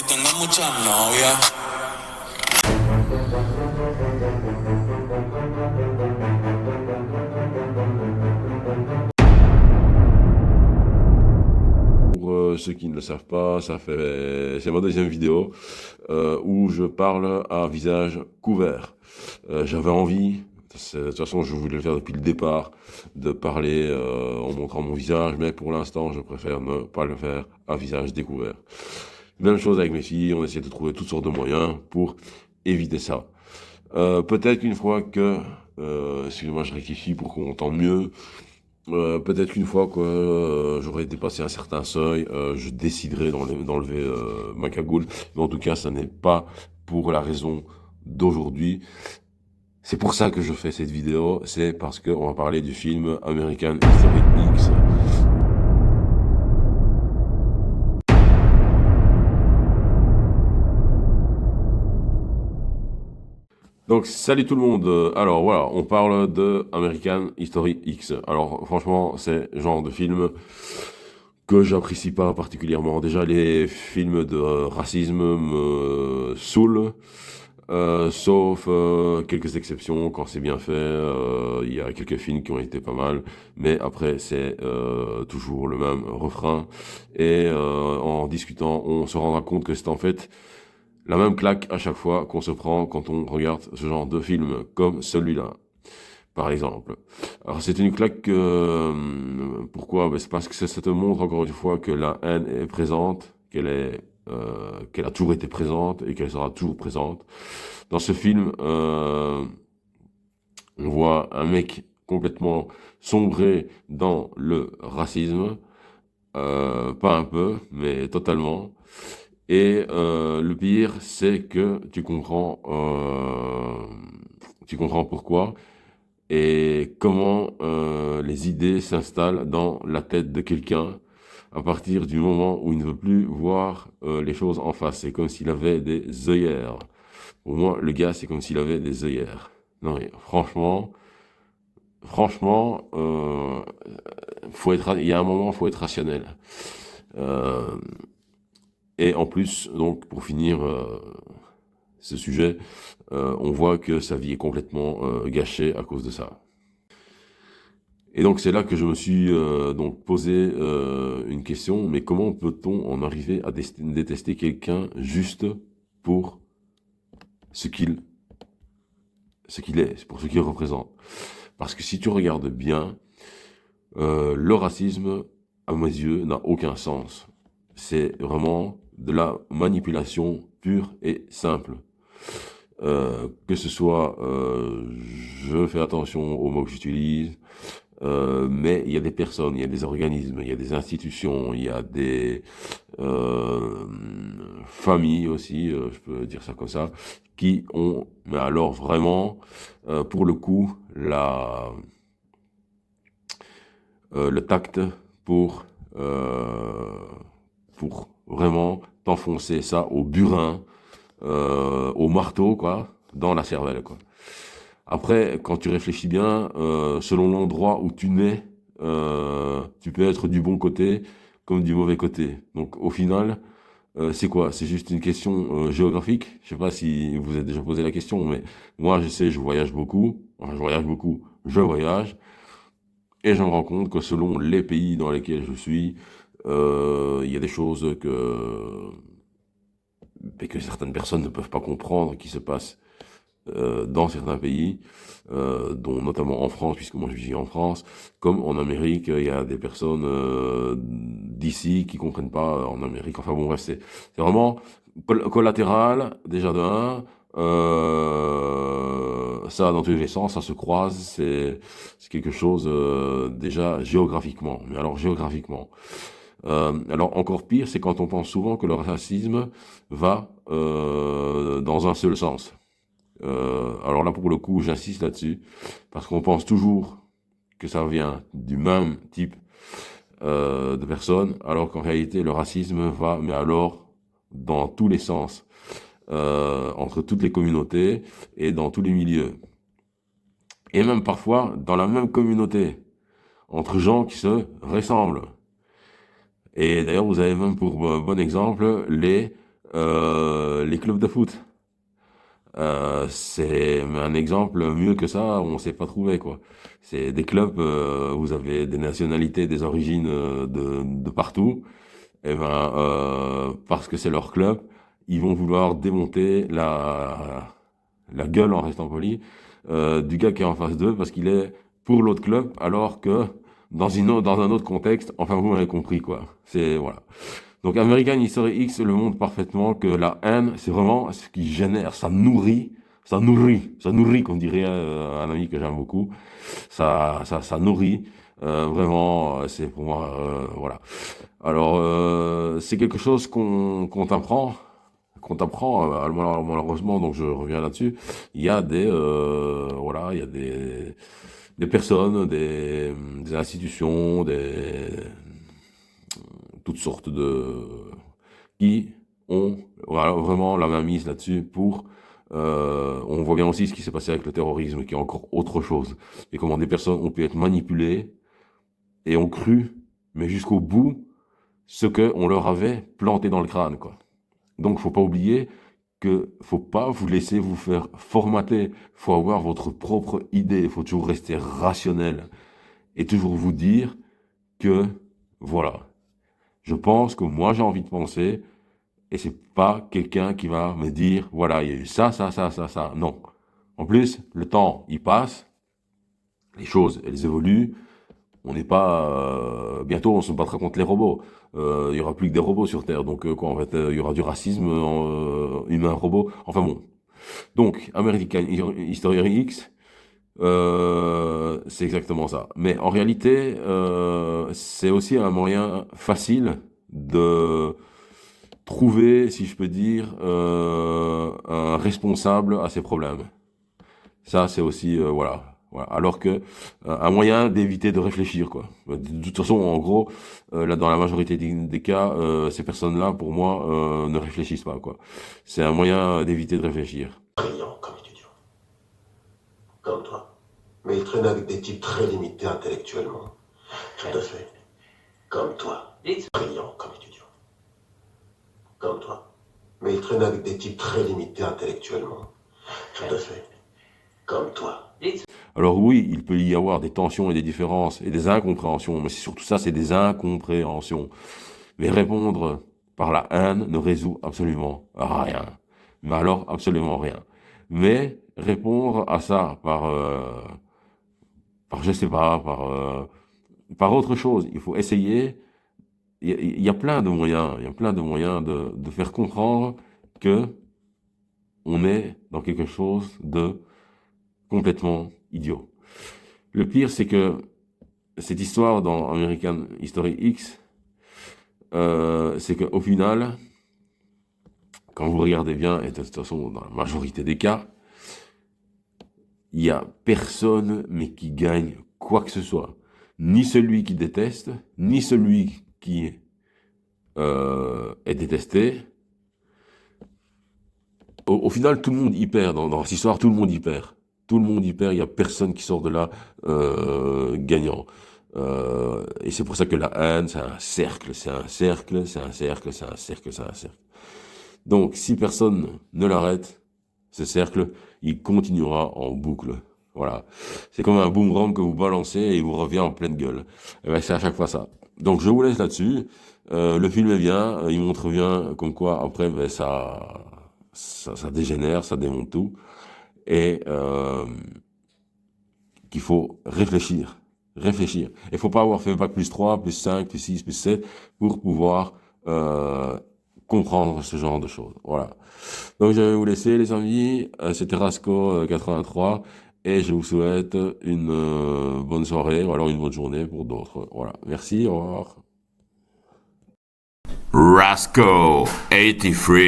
y tengo muchas novias. Pour ceux qui ne le savent pas, c'est ma deuxième vidéo où je parle à visage couvert. J'avais envie, de toute façon je voulais le faire depuis le départ, de parler en montrant mon visage, mais pour l'instant je préfère ne pas le faire à visage découvert. Même chose avec mes filles, on essaie de trouver toutes sortes de moyens pour éviter ça. Peut-être qu'une fois que, excusez-moi je rectifie pour qu'on entende mieux, peut-être qu'une fois que j'aurai dépassé un certain seuil, je déciderai d'enlever ma cagoule. Mais en tout cas, ça n'est pas pour la raison d'aujourd'hui. C'est pour ça que je fais cette vidéo. C'est parce qu'on va parler du film American History X. Donc, salut tout le monde. Alors voilà, on parle de American History X. Alors franchement, c'est le genre de film que j'apprécie pas particulièrement. Déjà, les films de racisme me saoulent, sauf quelques exceptions quand c'est bien fait. Il y a quelques films qui ont été pas mal, mais après c'est toujours le même refrain. Et en discutant, on se rendra compte que c'est en fait la même claque à chaque fois qu'on se prend quand on regarde ce genre de film, comme celui-là, par exemple. Alors c'est une claque, pourquoi? Ben, c'est parce que ça te montre encore une fois que la haine est présente, qu'elle a toujours été présente et qu'elle sera toujours présente. Dans ce film, on voit un mec complètement sombré dans le racisme, pas un peu, mais totalement. Et le pire, c'est que tu comprends pourquoi et comment les idées s'installent dans la tête de quelqu'un à partir du moment où il ne veut plus voir les choses en face. C'est comme s'il avait des œillères. Pour moi, le gars, c'est comme s'il avait des œillères. Non, mais franchement, il y a un moment, faut être rationnel. Euh, Et en plus, donc, pour finir ce sujet, on voit que sa vie est complètement gâchée à cause de ça. Et donc, c'est là que je me suis donc posé une question, mais comment peut-on en arriver à détester quelqu'un juste pour ce qu'il est, pour ce qu'il représente? Parce que si tu regardes bien, le racisme, à mes yeux, n'a aucun sens. C'est vraiment de la manipulation pure et simple. Que ce soit, je fais attention aux mots que j'utilise, mais il y a des personnes, il y a des organismes, il y a des institutions, il y a des familles aussi, je peux dire ça comme ça, qui ont, mais alors vraiment, pour le coup, le tact pour, pour vraiment t'enfoncer ça au burin, au marteau, quoi, dans la cervelle, quoi. Après, quand tu réfléchis bien, selon l'endroit où tu nais, tu peux être du bon côté comme du mauvais côté. Donc, au final, c'est quoi? C'est juste une question géographique. Je sais pas si vous avez déjà posé la question, mais moi, je sais, je voyage beaucoup. Enfin, je voyage beaucoup. Je voyage. Et je me rends compte que selon les pays dans lesquels je suis, il y a des choses que certaines personnes ne peuvent pas comprendre qui se passent dans certains pays, dont notamment en France, puisque moi je vis en France, comme en Amérique, il y a des personnes d'ici qui comprennent pas en Amérique. Enfin bon, bref, c'est vraiment collatéral, déjà de un. Ça dans tous les sens, ça se croise, c'est quelque chose déjà géographiquement. Mais alors géographiquement. Alors encore pire, c'est quand on pense souvent que le racisme va dans un seul sens. Alors là, pour le coup, j'insiste là-dessus, parce qu'on pense toujours que ça vient du même type de personnes, alors qu'en réalité, le racisme va, mais alors, dans tous les sens, entre toutes les communautés et dans tous les milieux. Et même parfois, dans la même communauté, entre gens qui se ressemblent. Et d'ailleurs, vous avez même pour bon exemple Les clubs de foot. C'est un exemple mieux que ça, on s'est pas trouvé quoi. C'est des clubs, vous avez des nationalités, des origines de partout. Et ben parce que c'est leur club, ils vont vouloir démonter la gueule en restant poli du gars qui est en face d'eux parce qu'il est pour l'autre club, alors que dans un autre contexte, enfin vous m'avez compris quoi. C'est voilà. Donc American History X le montre parfaitement que la haine, c'est vraiment ce qui génère, ça nourrit, comme dirait un ami que j'aime beaucoup, ça nourrit, vraiment, c'est pour moi, voilà. Alors, c'est quelque chose qu'on t'apprend, malheureusement, donc je reviens là-dessus, il y a voilà, il y a des personnes, des institutions, toutes sortes qui ont voilà, vraiment la main mise là-dessus pour on voit bien aussi ce qui s'est passé avec le terrorisme, qui est encore autre chose. Et comment des personnes ont pu être manipulées et ont cru, mais jusqu'au bout, ce qu'on leur avait planté dans le crâne, quoi. Donc, faut pas oublier que faut pas vous laisser vous faire formater. Faut avoir votre propre idée. Il faut toujours rester rationnel et toujours vous dire que, voilà, je pense que moi j'ai envie de penser, et c'est pas quelqu'un qui va me dire, voilà, il y a eu ça, ça, ça, ça, ça. Non. En plus, le temps, il passe, les choses, elles évoluent. On n'est pas, bientôt, on se battra contre les robots. Il y aura plus que des robots sur Terre. Donc, quoi, en fait, il y aura du racisme humain-robot. Enfin bon. Donc, American History X, c'est exactement ça. Mais en réalité, c'est aussi un moyen facile de trouver, si je peux dire, un responsable à ces problèmes. Ça, c'est aussi, voilà. Voilà. Alors que un moyen d'éviter de réfléchir, quoi. De toute façon, en gros, là, dans la majorité des cas, ces personnes-là, pour moi, ne réfléchissent pas, quoi. C'est un moyen d'éviter de réfléchir. Brillant comme étudiant. Comme toi. Mais il traîne avec des types très limités intellectuellement. Tout à fait. Comme toi. Brillant comme étudiant. Comme toi. Mais il traîne avec des types très limités intellectuellement. Tout à fait. Comme toi. Alors oui, il peut y avoir des tensions et des différences et des incompréhensions, mais c'est surtout ça, c'est des incompréhensions. Mais répondre par la haine ne résout absolument rien. Mais alors, absolument rien. Mais répondre à ça je sais pas, par autre chose. Il faut essayer. Il y a plein de moyens, il y a plein de moyens de faire comprendre que on est dans quelque chose de complètement idiot. Le pire, c'est que cette histoire dans American History X, c'est qu'au final, quand vous regardez bien, et de toute façon, dans la majorité des cas, il n'y a personne, mais qui gagne quoi que ce soit. Ni celui qui déteste, ni celui qui est détesté. Au final, tout le monde y perd. Dans cette histoire, tout le monde y perd. Tout le monde y perd. Il n'y a personne qui sort de là gagnant. Et c'est pour ça que la haine, c'est un cercle, c'est un cercle, c'est un cercle, c'est un cercle, c'est un cercle. Donc, si personne ne l'arrête, ce cercle, il continuera en boucle. Voilà. C'est comme un boomerang que vous balancez et il vous revient en pleine gueule. Et ben, c'est à chaque fois ça. Donc, je vous laisse là-dessus. Le film est bien. Il montre bien comme quoi, après, ben, ça dégénère, ça démonte tout. Et qu'il faut réfléchir. Réfléchir. Il faut pas avoir fait bac plus 3, plus 5, plus 6, plus 7 pour pouvoir comprendre ce genre de choses. Voilà. Donc je vais vous laisser les amis. C'était Rasco 83 et je vous souhaite une bonne soirée ou alors une bonne journée pour d'autres. Voilà. Merci, au revoir. Rasco 83